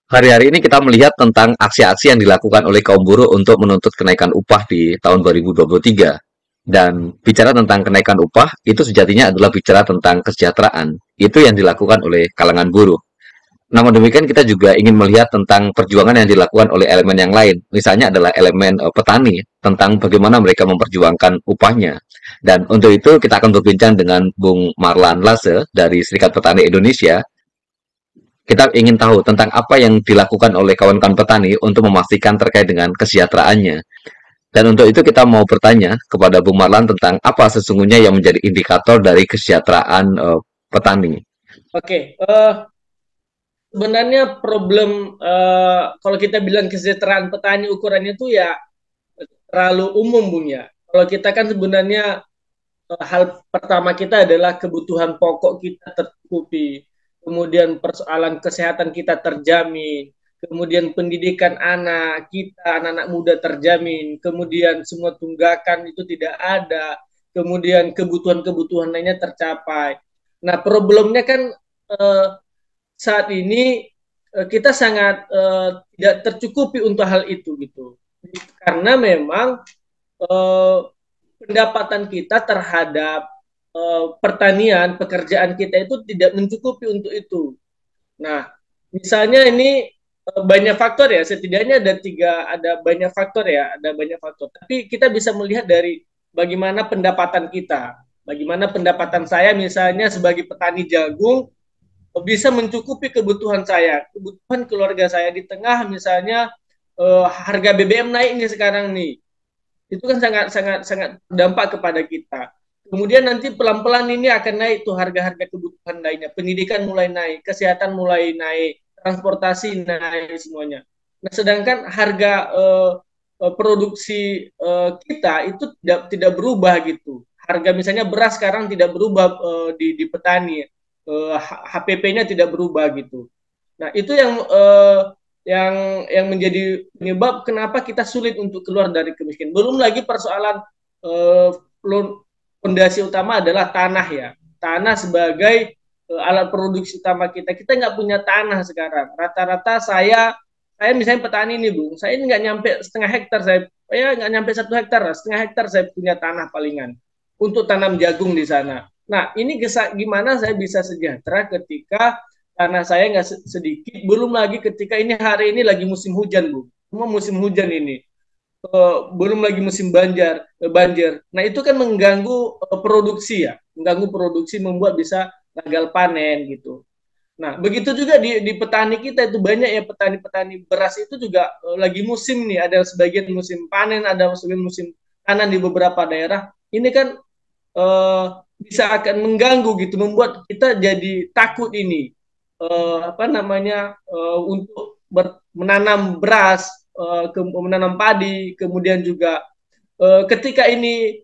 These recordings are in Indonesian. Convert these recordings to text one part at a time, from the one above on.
Hari-hari ini kita melihat tentang aksi-aksi yang dilakukan oleh kaum buruh untuk menuntut kenaikan upah di tahun 2023. Dan bicara tentang kenaikan upah, itu sejatinya adalah bicara tentang kesejahteraan. Itu yang dilakukan oleh kalangan buruh. Namun demikian kita juga ingin melihat tentang perjuangan yang dilakukan oleh elemen yang lain. Misalnya adalah elemen petani, tentang bagaimana mereka memperjuangkan upahnya. Dan untuk itu kita akan berbincang dengan Bung Marlan Lase dari Serikat Petani Indonesia. Kita ingin tahu tentang apa yang dilakukan oleh kawan-kawan petani untuk memastikan terkait dengan kesejahteraannya. Dan untuk itu kita mau bertanya kepada Bung Marlan tentang apa sesungguhnya yang menjadi indikator dari kesejahteraan petani. Oke, sebenarnya problem kalau kita bilang kesejahteraan petani ukurannya itu ya terlalu umum, Bung ya. Kalau kita kan sebenarnya hal pertama kita adalah kebutuhan pokok kita tercukupi, kemudian persoalan kesehatan kita terjamin, kemudian pendidikan anak kita, anak-anak muda terjamin, kemudian semua tunggakan itu tidak ada, kemudian kebutuhan-kebutuhan lainnya tercapai. Nah, problemnya kan eh, saat ini kita sangat tidak tercukupi untuk hal itu gitu. Karena memang eh, pendapatan kita terhadap pertanian, pekerjaan kita itu tidak mencukupi untuk itu. Nah, misalnya ini banyak faktor ya, setidaknya ada banyak faktor ya, ada banyak faktor. Tapi kita bisa melihat dari bagaimana pendapatan kita, bagaimana pendapatan saya misalnya sebagai petani jagung bisa mencukupi kebutuhan saya, kebutuhan keluarga saya di tengah misalnya harga BBM naik nih sekarang nih, itu kan sangat sangat sangat berdampak kepada kita. Kemudian nanti pelan-pelan ini akan naik tuh harga-harga kebutuhan lainnya, pendidikan mulai naik, kesehatan mulai naik, transportasi naik semuanya. Nah, sedangkan harga produksi kita itu tidak berubah gitu. Harga misalnya beras sekarang tidak berubah di petani, HPP-nya tidak berubah gitu. Nah, itu yang menjadi penyebab kenapa kita sulit untuk keluar dari kemiskinan. Belum lagi persoalan eh, fondasi utama adalah tanah ya. Tanah sebagai alat produksi utama kita. Kita nggak punya tanah sekarang. Rata-rata saya misalnya petani ini, Bung. Saya ini nggak nyampe setengah hektar. Saya nggak nyampe 1 hektar. Setengah hektar saya punya tanah palingan untuk tanam jagung di sana. Nah, ini gimana saya bisa sejahtera ketika tanah saya nggak sedikit. Belum lagi ketika ini hari ini lagi musim hujan, Bu. Semua musim hujan ini. Belum lagi musim banjir. Nah, itu kan mengganggu produksi ya. Mengganggu produksi membuat bisa gagal panen gitu. Nah, begitu juga di petani kita itu banyak ya petani-petani beras itu juga lagi musim nih, ada sebagian musim panen, ada sebagian musim tanam di beberapa daerah. Ini kan bisa akan mengganggu gitu, membuat kita jadi takut ini apa namanya untuk menanam beras, menanam padi, kemudian juga ketika ini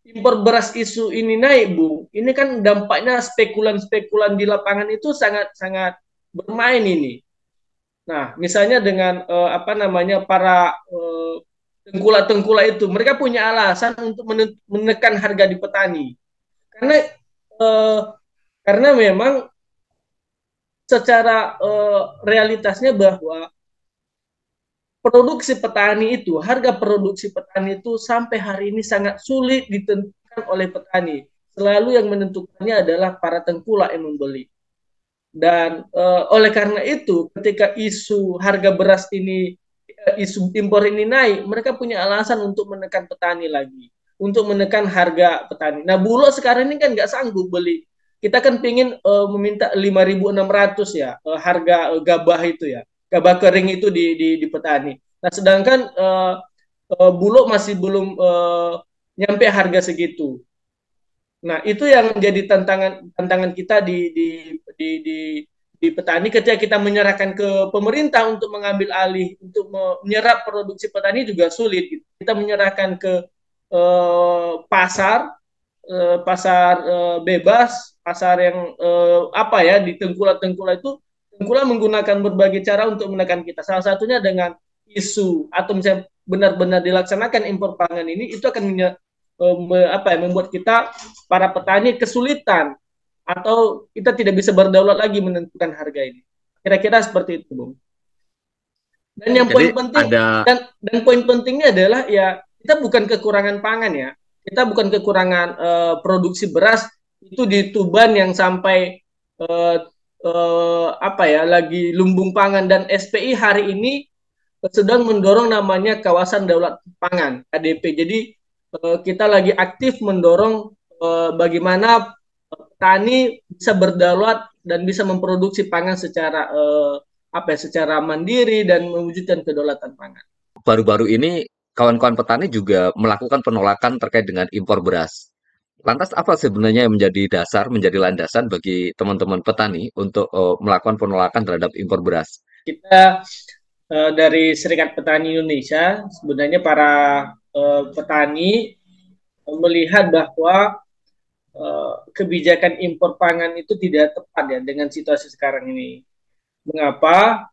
impor beras isu ini naik, Bu, ini kan dampaknya spekulan-spekulan di lapangan itu sangat-sangat bermain ini. Nah, misalnya dengan apa namanya para tengkulak-tengkulak itu, mereka punya alasan untuk menekan harga di petani. Karena eh, karena memang secara realitasnya bahwa produksi petani itu, harga produksi petani itu sampai hari ini sangat sulit ditentukan oleh petani. Selalu yang menentukannya adalah para tengkulak yang membeli. Dan oleh karena itu, ketika isu harga beras ini, isu impor ini naik, mereka punya alasan untuk menekan petani lagi, untuk menekan harga petani. Nah, Bulog sekarang ini kan nggak sanggup beli. Kita kan pingin meminta 5.600 ya harga gabah itu ya, gabah kering itu di petani. Nah, sedangkan Bulog masih belum nyampe harga segitu. Nah, itu yang menjadi tantangan tantangan kita di di petani ketika kita menyerahkan ke pemerintah untuk mengambil alih untuk menyerap produksi petani juga sulit. Gitu. Kita menyerahkan ke pasar pasar bebas, pasar yang apa ya di tengkulak-tengkulak itu tengkulak menggunakan berbagai cara untuk menekan kita. Salah satunya dengan isu atau misalnya benar-benar dilaksanakan impor pangan ini itu akan apa ya, membuat kita para petani kesulitan atau kita tidak bisa berdaulat lagi menentukan harga ini. Kira-kira seperti itu, Bung. Dan yang Jadi poin penting ada dan poin pentingnya adalah ya kita bukan kekurangan pangan ya. Kita bukan kekurangan produksi beras itu di Tuban yang sampai uh, apa ya lagi lumbung pangan dan SPI hari ini sedang mendorong namanya kawasan daulat pangan KDP. Jadi kita lagi aktif mendorong bagaimana petani bisa berdaulat dan bisa memproduksi pangan secara apa ya, secara mandiri dan mewujudkan kedaulatan pangan. baru-baru ini kawan-kawan petani juga melakukan penolakan terkait dengan impor beras. Lantas apa sebenarnya yang menjadi dasar, menjadi landasan bagi teman-teman petani untuk melakukan penolakan terhadap impor beras? Kita dari Serikat Petani Indonesia sebenarnya para petani melihat bahwa kebijakan impor pangan itu tidak tepat ya dengan situasi sekarang ini. Mengapa?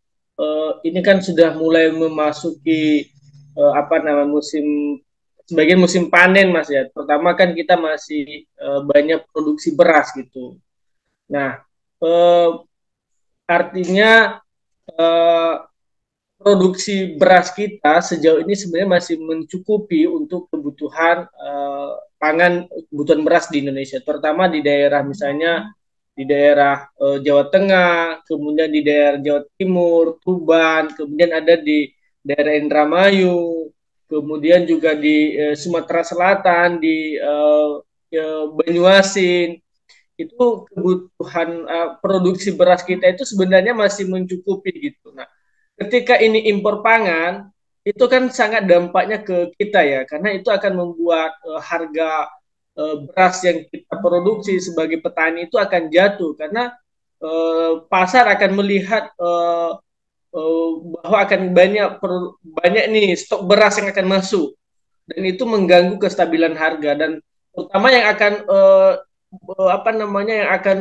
Ini kan sudah mulai memasuki apa namanya musim sebagian musim panen mas ya. Pertama kan kita masih banyak produksi beras gitu. Nah, artinya eh, produksi beras kita sejauh ini sebenarnya masih mencukupi untuk kebutuhan pangan kebutuhan beras di Indonesia, terutama di daerah misalnya di daerah Jawa Tengah, kemudian di daerah Jawa Timur, Tuban, kemudian ada di daerah Indramayu, kemudian juga di Sumatera Selatan, di Banyuasin, itu kebutuhan produksi beras kita itu sebenarnya masih mencukupi gitu. Nah, ketika ini impor pangan, itu kan sangat dampaknya ke kita ya, karena itu akan membuat harga beras yang kita produksi sebagai petani itu akan jatuh karena pasar akan melihat bahwa akan banyak nih stok beras yang akan masuk dan itu mengganggu kestabilan harga dan terutama yang akan apa namanya yang akan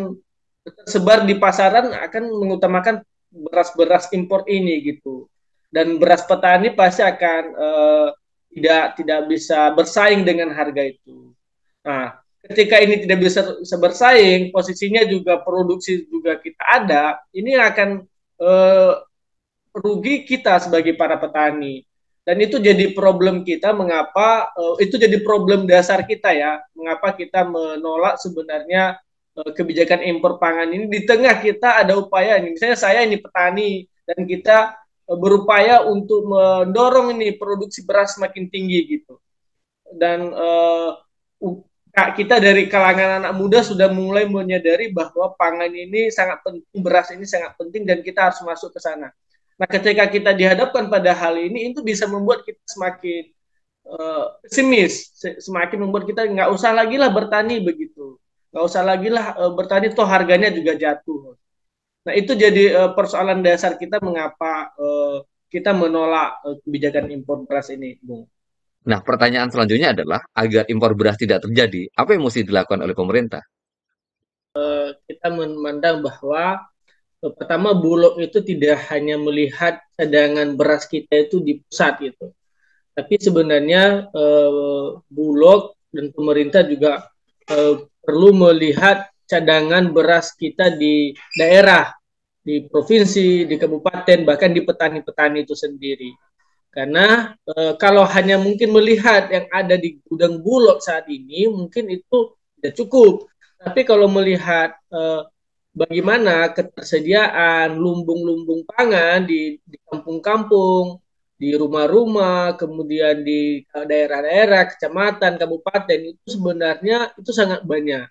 tersebar di pasaran akan mengutamakan beras-beras impor ini gitu dan beras petani pasti akan tidak bisa bersaing dengan harga itu. Nah, ketika ini tidak bisa bersaing, posisinya juga produksi juga kita ada, ini akan rugi kita sebagai para petani. Dan itu jadi problem kita mengapa itu jadi problem dasar kita ya, mengapa kita menolak sebenarnya kebijakan impor pangan ini di tengah kita ada upaya ini. Misalnya saya ini petani dan kita berupaya untuk mendorong ini produksi beras semakin tinggi gitu. Dan kita dari kalangan anak muda sudah mulai menyadari bahwa pangan ini sangat penting, beras ini sangat penting dan kita harus masuk ke sana. Nah, ketika kita dihadapkan pada hal ini, itu bisa membuat kita semakin pesimis, semakin membuat kita nggak usah lagi lah bertani begitu, nggak usah lagi lah bertani, toh harganya juga jatuh. Nah, itu jadi persoalan dasar kita mengapa kita menolak kebijakan impor beras ini, Bung. Nah, pertanyaan selanjutnya adalah, agar impor beras tidak terjadi, apa yang mesti dilakukan oleh pemerintah? Kita memandang bahwa pertama Bulog itu tidak hanya melihat cadangan beras kita itu di pusat gitu, tapi sebenarnya Bulog dan pemerintah juga perlu melihat cadangan beras kita di daerah, di provinsi, di kabupaten, bahkan di petani-petani itu sendiri. Karena kalau hanya mungkin melihat yang ada di gudang Bulog saat ini, mungkin itu tidak cukup. Tapi kalau melihat bagaimana ketersediaan lumbung-lumbung pangan di kampung-kampung, di rumah-rumah, kemudian di daerah-daerah, kecamatan, kabupaten, itu sebenarnya itu sangat banyak.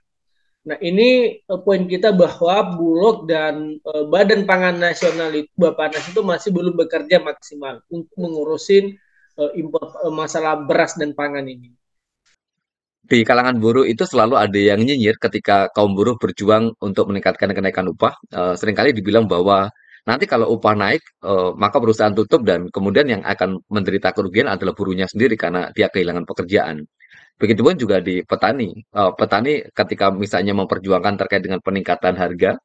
Nah, ini poin kita bahwa Bulog dan Badan Pangan Nasional itu, Bappenas itu masih belum bekerja maksimal untuk mengurusin impor masalah beras dan pangan ini. Di kalangan buruh itu selalu ada yang nyinyir ketika kaum buruh berjuang untuk meningkatkan kenaikan upah. Seringkali dibilang bahwa nanti kalau upah naik, maka perusahaan tutup dan kemudian yang akan menderita kerugian adalah buruhnya sendiri karena dia kehilangan pekerjaan. Begitupun juga di petani. Petani ketika misalnya memperjuangkan terkait dengan peningkatan harga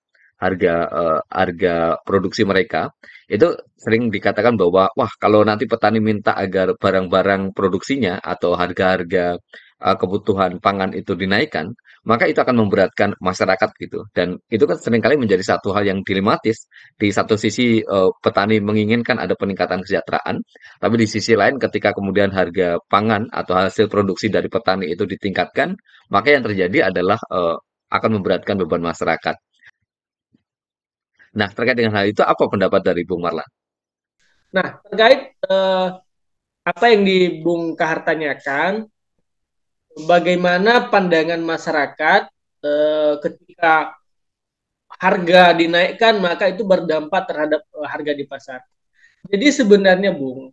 produksi mereka, itu sering dikatakan bahwa, wah kalau nanti petani minta agar barang-barang produksinya atau harga-harga kebutuhan pangan itu dinaikkan, maka itu akan memberatkan masyarakat gitu. Dan itu kan seringkali menjadi satu hal yang dilematis. Di satu sisi petani menginginkan ada peningkatan kesejahteraan, tapi di sisi lain ketika kemudian harga pangan atau hasil produksi dari petani itu ditingkatkan, maka yang terjadi adalah akan memberatkan beban masyarakat. Nah, terkait dengan hal itu apa pendapat dari Bung Marlan? Nah, terkait apa yang di Bung Kahar tanyakan, bagaimana pandangan masyarakat ketika harga dinaikkan maka itu berdampak terhadap harga di pasar. Jadi sebenarnya Bung,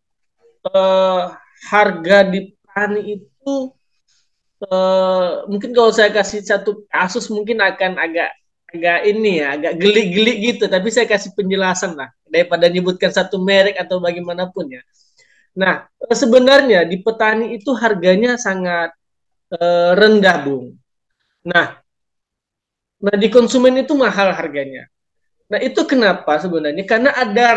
eh, harga di petani itu mungkin kalau saya kasih satu kasus mungkin akan agak agak ini ya, agak geli-geli gitu, tapi saya kasih penjelasan lah daripada nyebutkan satu merek atau bagaimanapun ya. Nah, sebenarnya di petani itu harganya sangat rendah, Bung. Nah, nah di konsumen itu mahal harganya. Nah, itu kenapa sebenarnya? Karena ada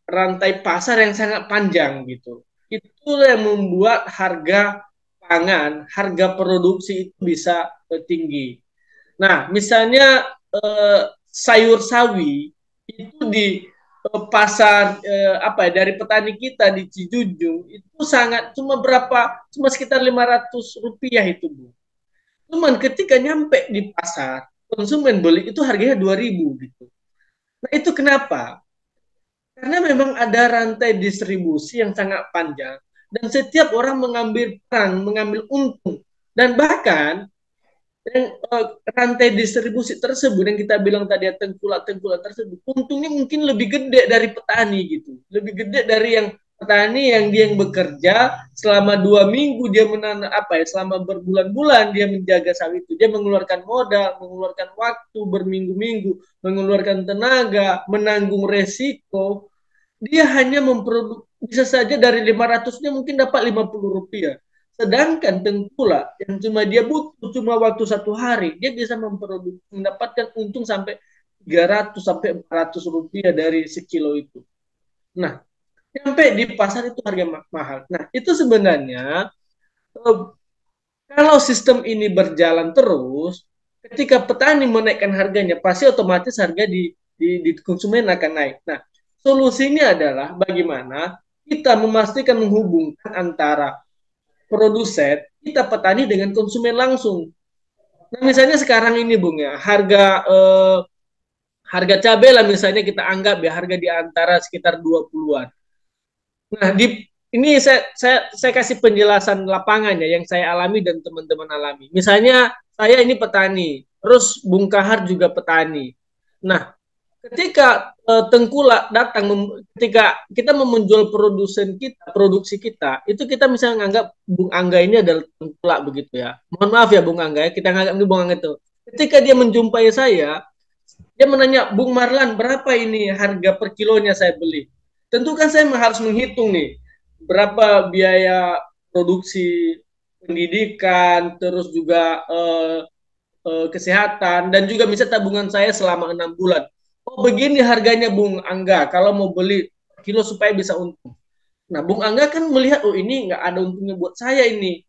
rantai pasar yang sangat panjang gitu. Itu yang membuat harga pangan, harga produksi itu bisa tinggi. Nah, misalnya sayur sawi itu di pasar apa ya, dari petani kita di Cijujung itu sangat cuma sekitar Rp500 itu, Bu. Cuman ketika nyampe di pasar, konsumen beli itu harganya 2.000 gitu. Nah, itu kenapa? Karena memang ada rantai distribusi yang sangat panjang dan setiap orang mengambil peran, mengambil untung. Dan bahkan yang rantai distribusi tersebut yang kita bilang tadi tengkulak-tengkulak tersebut untungnya mungkin lebih gede dari petani gitu, lebih gede dari yang petani yang dia yang bekerja selama 2 minggu dia menanam apa ya, selama berbulan-bulan dia menjaga sawit itu, dia mengeluarkan modal, mengeluarkan waktu berminggu-minggu, mengeluarkan tenaga, menanggung resiko, dia hanya memproduksi bisa saja dari 500-nya mungkin dapat Rp50. Sedangkan tengkulak yang cuma dia butuh cuma waktu 1 hari, dia bisa mendapatkan untung sampai 300 sampai Rp400 dari sekilo itu. Nah, sampai di pasar itu harga mahal. Nah, itu sebenarnya kalau sistem ini berjalan terus, ketika petani menaikkan harganya, pasti otomatis harga di konsumen akan naik. Nah, solusinya adalah bagaimana kita memastikan menghubungkan antara produsen, kita petani dengan konsumen langsung. Nah, misalnya sekarang ini Bung ya, harga cabai lah misalnya kita anggap ya harga di antara sekitar 20-an. Nah, ini saya kasih penjelasan lapangan ya yang saya alami dan teman-teman alami. Misalnya saya ini petani, terus Bung Kahar juga petani. Nah, ketika tengkulak datang, ketika kita mau menjual produksi kita, itu kita misalnya menganggap Bung Angga ini adalah tengkulak begitu ya. Mohon maaf ya Bung Angga, kita menganggap ini Bung Angga itu. Ketika dia menjumpai saya, dia menanya, Bung Marlan, berapa ini harga per kilonya saya beli? Tentu kan saya harus menghitung nih, berapa biaya produksi pendidikan, terus juga kesehatan, dan juga misalnya tabungan saya selama 6 bulan. Oh begini harganya Bung Angga, kalau mau beli kilo supaya bisa untung. Nah Bung Angga kan melihat, oh ini nggak ada untungnya buat saya ini.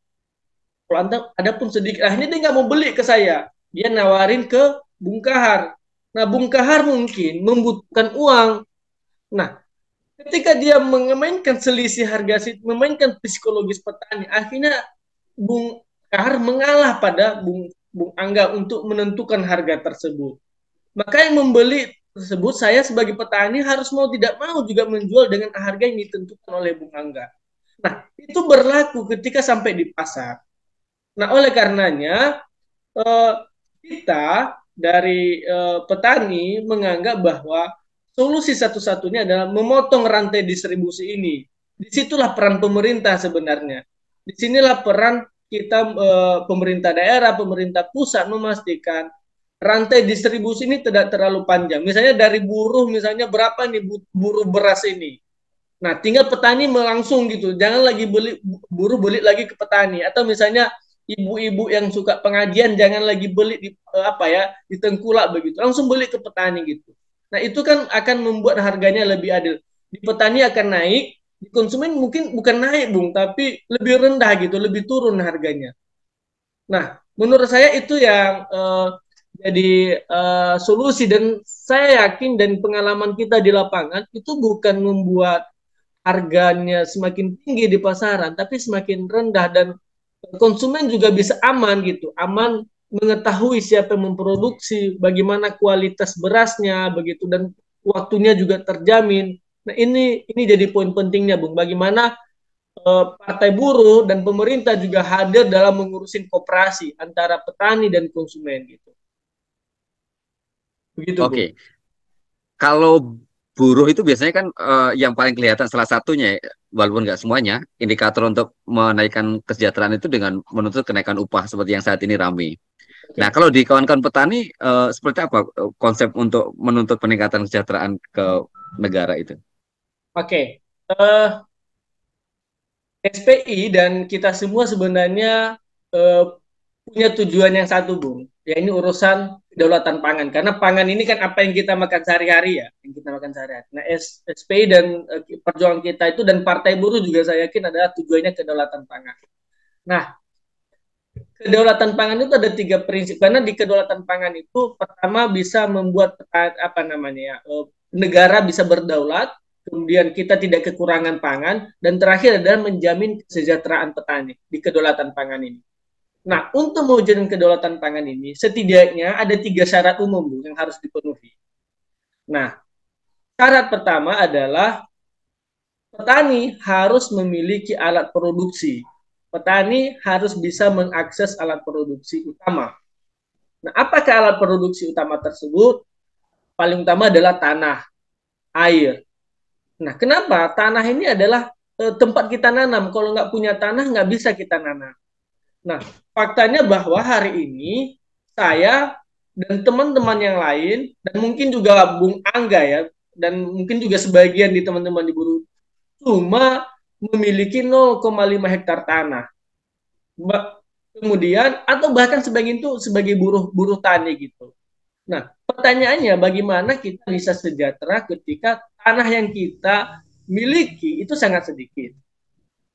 Kalau anda ada pun sedikit, ini dia nggak mau beli ke saya. Dia nawarin ke Bung Kahar. Nah Bung Kahar mungkin membutuhkan uang. Nah ketika dia memainkan selisih harga, memainkan psikologis petani, akhirnya Bung Kahar mengalah pada Bung Angga untuk menentukan harga tersebut. Maka yang membeli tersebut, saya sebagai petani harus mau tidak mau juga menjual dengan harga yang ditentukan oleh Bung Angga. Nah, itu berlaku ketika sampai di pasar. Nah, oleh karenanya kita dari petani menganggap bahwa solusi satu-satunya adalah memotong rantai distribusi ini. Disitulah peran pemerintah sebenarnya. Disinilah peran kita pemerintah daerah, pemerintah pusat memastikan rantai distribusi ini tidak terlalu panjang. Misalnya dari buruh, misalnya berapa nih buruh beras ini. Nah, tinggal petani langsung gitu. Jangan lagi buruh beli lagi ke petani. Atau misalnya ibu-ibu yang suka pengajian jangan lagi beli di apa ya, di tengkulak begitu. Langsung beli ke petani gitu. Nah, itu kan akan membuat harganya lebih adil. Di petani akan naik, di konsumen mungkin bukan naik, Bung, tapi lebih rendah gitu, lebih turun harganya. Nah, menurut saya itu yang jadi solusi, dan saya yakin dan pengalaman kita di lapangan itu bukan membuat harganya semakin tinggi di pasaran, tapi semakin rendah, dan konsumen juga bisa aman gitu, aman mengetahui siapa yang memproduksi, bagaimana kualitas berasnya begitu, dan waktunya juga terjamin. Nah, ini jadi poin pentingnya, Bung. Bagaimana partai buruh dan pemerintah juga hadir dalam mengurusin koperasi antara petani dan konsumen gitu. Begitu, Bung. Oke, kalau buruh itu biasanya kan yang paling kelihatan salah satunya, walaupun nggak semuanya, indikator untuk menaikkan kesejahteraan itu dengan menuntut kenaikan upah seperti yang saat ini ramai. Nah, Oke. kalau di kawan-kawan petani, seperti apa konsep untuk menuntut peningkatan kesejahteraan ke negara itu? Oke. SPI dan kita semua sebenarnya uh, punya tujuan yang satu, Bung. Ya, ini urusan kedaulatan pangan. Karena pangan ini kan apa yang kita makan sehari-hari ya, yang kita makan sehari-hari. Nah, SPI dan perjuangan kita itu dan Partai Buruh juga saya yakin adalah tujuannya kedaulatan pangan. Nah, kedaulatan pangan itu ada tiga prinsip. Karena di kedaulatan pangan itu pertama bisa membuat apa namanya ya, negara bisa berdaulat, kemudian kita tidak kekurangan pangan, dan terakhir adalah menjamin kesejahteraan petani di kedaulatan pangan ini. Nah, untuk mewujudkan kedaulatan pangan ini, setidaknya ada tiga syarat umum Bu, yang harus dipenuhi. Nah, syarat pertama adalah petani harus memiliki alat produksi. Petani harus bisa mengakses alat produksi utama. Nah, apakah alat produksi utama tersebut? Paling utama adalah tanah, air. Nah, kenapa? Tanah ini adalah tempat kita nanam. Kalau nggak punya tanah, nggak bisa kita nanam. Nah, faktanya bahwa hari ini saya dan teman-teman yang lain, dan mungkin juga Bung Angga ya, dan mungkin juga sebagian di teman-teman di buruh, cuma memiliki 0,5 hektar tanah. Kemudian, atau bahkan sebagian itu sebagai buruh tani gitu. Nah, pertanyaannya bagaimana kita bisa sejahtera ketika tanah yang kita miliki itu sangat sedikit.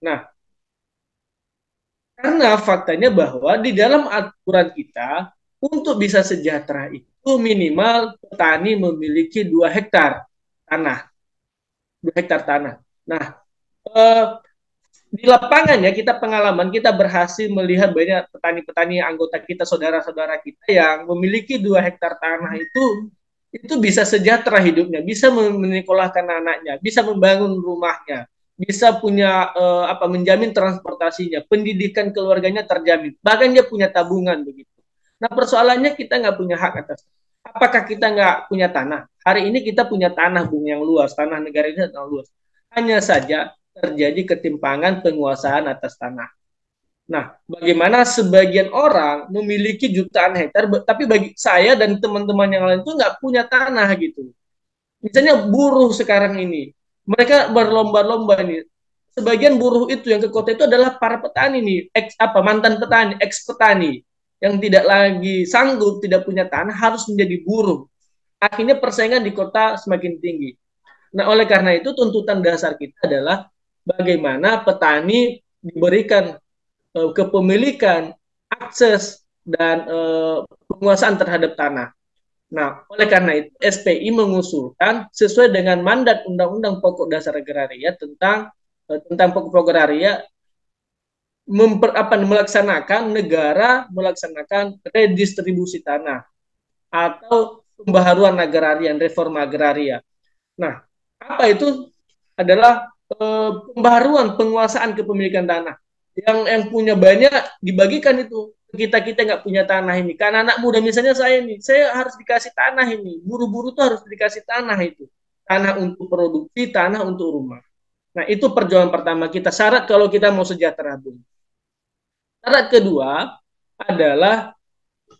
Nah, karena faktanya bahwa di dalam aturan kita, untuk bisa sejahtera itu minimal petani memiliki 2 hektar tanah. 2 hektar tanah. Nah, eh, di lapangan ya, kita pengalaman, kita berhasil melihat banyak petani-petani anggota kita, saudara-saudara kita yang memiliki 2 hektar tanah itu bisa sejahtera hidupnya, bisa menyekolahkan anaknya, bisa membangun rumahnya, bisa punya menjamin transportasinya, pendidikan keluarganya terjamin, bahkan dia punya tabungan begitu. Nah, persoalannya kita nggak punya hak atas. Apakah kita nggak punya tanah? Hari ini kita punya tanah, Bung, yang luas, tanah negara ini sangat luas. Hanya saja terjadi ketimpangan penguasaan atas tanah. Nah, bagaimana sebagian orang memiliki jutaan hektar, tapi bagi saya dan teman-teman yang lain itu nggak punya tanah gitu. Misalnya buruh sekarang ini, mereka berlomba-lomba nih. Sebagian buruh itu yang ke kota itu adalah para petani nih, mantan petani, ex petani yang tidak lagi sanggup, tidak punya tanah, harus menjadi buruh. Akhirnya persaingan di kota semakin tinggi. Nah, oleh karena itu tuntutan dasar kita adalah bagaimana petani diberikan kepemilikan, akses, dan penguasaan terhadap tanah. Nah, oleh karena itu SPI mengusulkan sesuai dengan mandat Undang-Undang Pokok Dasar Agraria tentang pokok agraria melaksanakan redistribusi tanah atau pembaharuan agraria, reforma agraria. Nah, apa itu adalah pembaharuan penguasaan kepemilikan tanah. Yang punya banyak dibagikan itu. Kita nggak punya tanah ini. Karena anak muda misalnya saya harus dikasih tanah ini. Buru-buru tuh harus dikasih tanah itu. Tanah untuk produksi, tanah untuk rumah. Nah, itu perjuangan pertama kita. Syarat kalau kita mau sejahtera, Bung. Syarat kedua adalah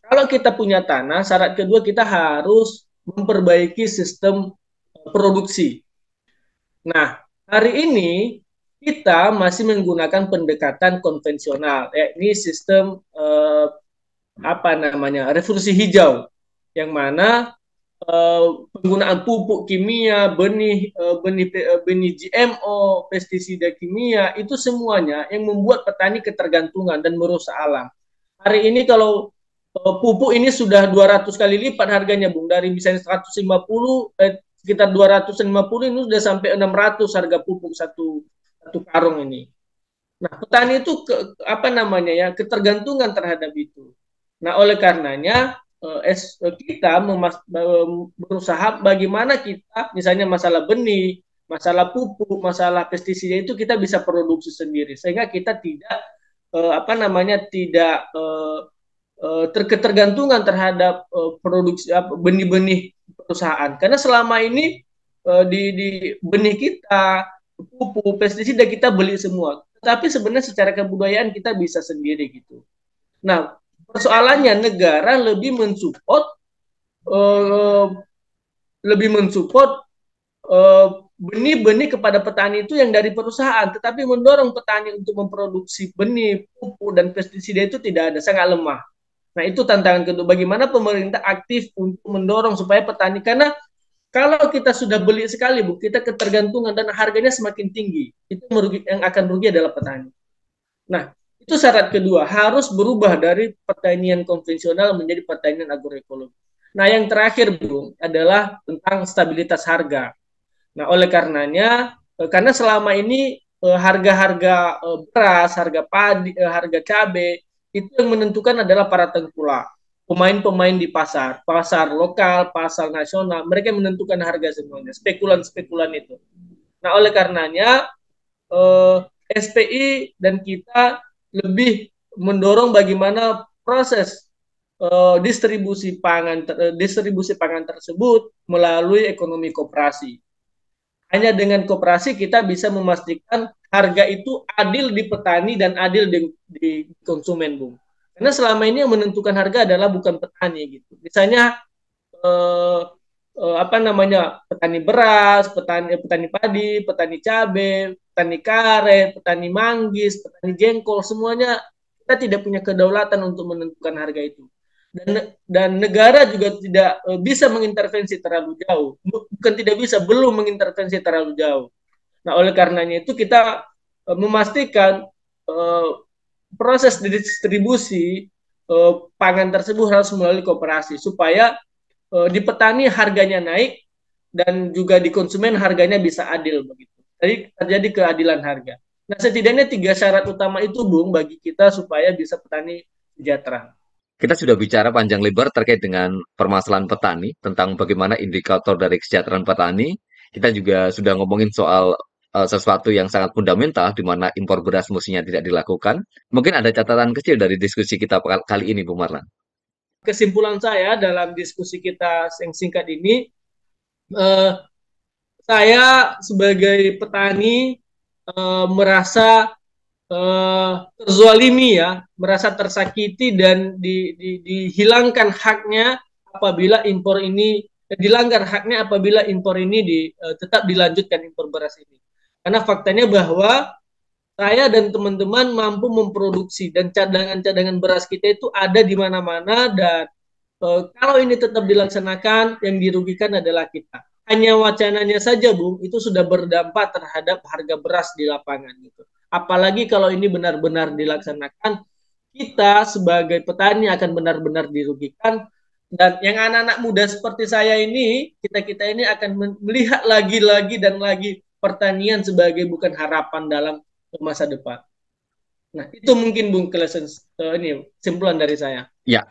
kalau kita punya tanah, syarat kedua kita harus memperbaiki sistem produksi. Nah, hari ini kita masih menggunakan pendekatan konvensional, yakni sistem revolusi hijau, yang mana eh, penggunaan pupuk kimia, benih GMO, pestisida kimia, itu semuanya yang membuat petani ketergantungan dan merusak alam. Hari ini kalau pupuk ini sudah 200 kali lipat harganya, Bung. Dari misalnya 150, sekitar 250 ini sudah sampai 600 harga pupuk satu satu karung ini. Nah, petani itu apa namanya ya, ketergantungan terhadap itu. Nah, oleh karenanya kita berusaha bagaimana kita misalnya masalah benih, masalah pupuk, masalah pestisida itu kita bisa produksi sendiri sehingga kita tidak apa namanya tidak terketergantungan terhadap produksi benih-benih perusahaan. Karena selama ini di benih kita, pupuk, pestisida kita beli semua. Tapi sebenarnya secara kebudayaan kita bisa sendiri gitu. Nah, persoalannya negara uh, lebih mensupport benih-benih kepada petani itu yang dari perusahaan, tetapi mendorong petani untuk memproduksi benih, pupuk dan pestisida itu tidak ada, sangat lemah. Nah, itu tantangan kedua. Bagaimana pemerintah aktif untuk mendorong supaya petani, karena kalau kita sudah beli sekali, Bu, kita ketergantungan dan harganya semakin tinggi. Itu yang akan rugi adalah petani. Nah, itu syarat kedua, harus berubah dari pertanian konvensional menjadi pertanian agroekologi. Nah, yang terakhir, Bu, adalah tentang stabilitas harga. Nah, oleh karenanya, karena selama ini harga-harga beras, harga padi, harga cabai itu yang menentukan adalah para tengkulak, pemain-pemain di pasar, pasar lokal, pasar nasional, mereka yang menentukan harga semuanya, spekulan-spekulan itu. Nah, oleh karenanya SPI dan kita lebih mendorong bagaimana proses distribusi pangan tersebut melalui ekonomi koperasi. Hanya dengan koperasi kita bisa memastikan harga itu adil di petani dan adil di konsumen, Bung. Karena selama ini yang menentukan harga adalah bukan petani gitu. Misalnya apa namanya, petani beras, petani padi, petani cabai, petani karet, petani manggis, petani jengkol, semuanya kita tidak punya kedaulatan untuk menentukan harga itu. Dan negara juga tidak bisa mengintervensi terlalu jauh. Bukan tidak bisa, belum mengintervensi terlalu jauh. Nah, oleh karenanya itu kita memastikan proses distribusi pangan tersebut harus melalui koperasi supaya di petani harganya naik dan juga di konsumen harganya bisa adil begitu. Jadi terjadi keadilan harga. Nah, setidaknya 3 syarat utama itu, Bung, bagi kita supaya bisa petani sejahtera. Kita sudah bicara panjang lebar terkait dengan permasalahan petani, tentang bagaimana indikator dari kesejahteraan petani. Kita juga sudah ngomongin soal sesuatu yang sangat fundamental, di mana impor beras mestinya tidak dilakukan. Mungkin ada catatan kecil dari diskusi kita kali ini, Bu Marlan. Kesimpulan saya dalam diskusi kita yang singkat ini, saya sebagai petani merasa terzalimi ya, merasa tersakiti dan dihilangkan haknya apabila impor ini dilanggar haknya apabila impor ini tetap dilanjutkan impor beras ini. Karena faktanya bahwa saya dan teman-teman mampu memproduksi dan cadangan-cadangan beras kita itu ada di mana-mana dan kalau ini tetap dilaksanakan yang dirugikan adalah kita. Hanya wacananya saja, Bung, itu sudah berdampak terhadap harga beras di lapangan gitu. Apalagi kalau ini benar-benar dilaksanakan, kita sebagai petani akan benar-benar dirugikan. Dan yang anak-anak muda seperti saya ini, kita-kita ini akan melihat lagi dan lagi pertanian sebagai bukan harapan dalam masa depan. Nah, itu mungkin Bung ini kesimpulan dari saya. Ya,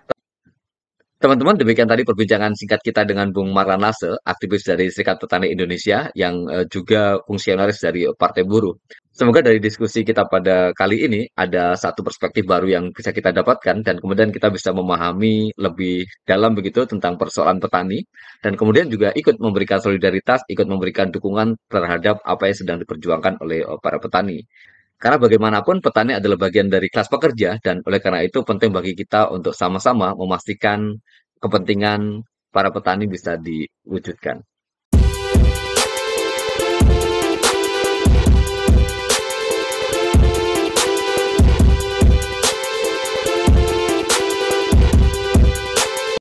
teman-teman, demikian tadi perbincangan singkat kita dengan Bung Marlan Nase, aktivis dari Serikat Petani Indonesia yang juga fungsionaris dari Partai Buruh. Semoga dari diskusi kita pada kali ini ada satu perspektif baru yang bisa kita dapatkan dan kemudian kita bisa memahami lebih dalam begitu tentang persoalan petani dan kemudian juga ikut memberikan solidaritas, ikut memberikan dukungan terhadap apa yang sedang diperjuangkan oleh para petani. Karena bagaimanapun petani adalah bagian dari kelas pekerja dan oleh karena itu penting bagi kita untuk sama-sama memastikan kepentingan para petani bisa diwujudkan.